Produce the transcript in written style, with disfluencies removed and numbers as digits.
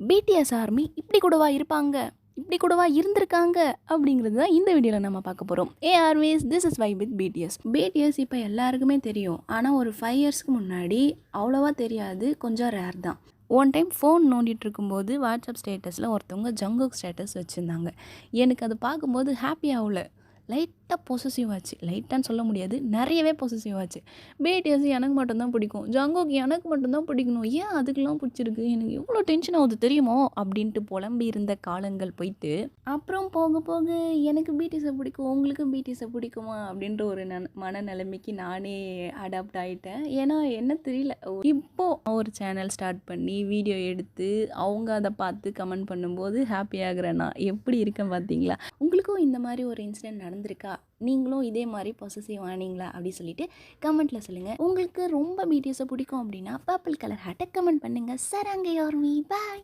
BDS army இப்படி கூடவா இருப்பாங்க, இப்படி கூடவா இருந்திருக்காங்க அப்படிங்கிறது தான் இந்த வீடியோவில் நம்ம பார்க்க போகிறோம். Armies this is why with BTS. BTS இப்போ எல்லாருக்குமே தெரியும், ஆனால் ஒரு 5 இயர்ஸ்க்கு முன்னாடி அவ்வளோவா தெரியாது, கொஞ்சம் ரேர் தான். ஒன் டைம் ஃபோன் நோண்டிட்டு இருக்கும்போது வாட்ஸ்அப் ஸ்டேட்டஸில் ஒருத்தவங்க ஜங்குக் ஸ்டேட்டஸ் வச்சுருந்தாங்க. எனக்கு அதை பார்க்கும்போது ஹாப்பி ஆகல, லைட்டாக பொசசிவ் ஆச்சு. லைட்டான்னு சொல்ல முடியாது, நிறையவே பொசசிவ் ஆச்சு. பிடிஎஸ் எனக்கு மட்டும்தான் பிடிக்கும், ஜங்குக் எனக்கு மட்டும்தான் பிடிக்கணும், ஏன் அதுக்கெல்லாம் பிடிச்சிருக்கு, எனக்கு எவ்வளோ டென்ஷன் ஆகுது தெரியுமோ அப்படின்ட்டு புலம்பி இருந்த காலங்கள் போயிட்டு, அப்புறம் போக போக எனக்கு பிடிஎஸை பிடிக்கும், உங்களுக்கு பிடிஎஸை பிடிக்குமா அப்படின்ற ஒரு மனநிலைமைக்கு நானே அடாப்ட் ஆகிட்டேன். ஏன்னா என்ன தெரியல, இப்போது ஒரு சேனல் ஸ்டார்ட் பண்ணி வீடியோ எடுத்து அவங்க அதை பார்த்து கமெண்ட் பண்ணும்போது ஹாப்பி ஆகுறேன்னா எப்படி இருக்கேன் பார்த்தீங்களா? உங்களுக்கும் இந்த மாதிரி ஒரு இன்சிடென்ட் நடந்திருக்கா? நீங்களும் இதே மாதிரி பொசசிவ் ஆனீங்களா அப்படி சொல்லிட்டு கமெண்ட்டில் சொல்லுங்கள். உங்களுக்கு ரொம்ப பிடிஎஸை பிடிக்கும் அப்படின்னா பர்பிள் கலர் ஹேட்டை கமெண்ட் பண்ணுங்கள். சராங்க ஆர்மி, பாய்.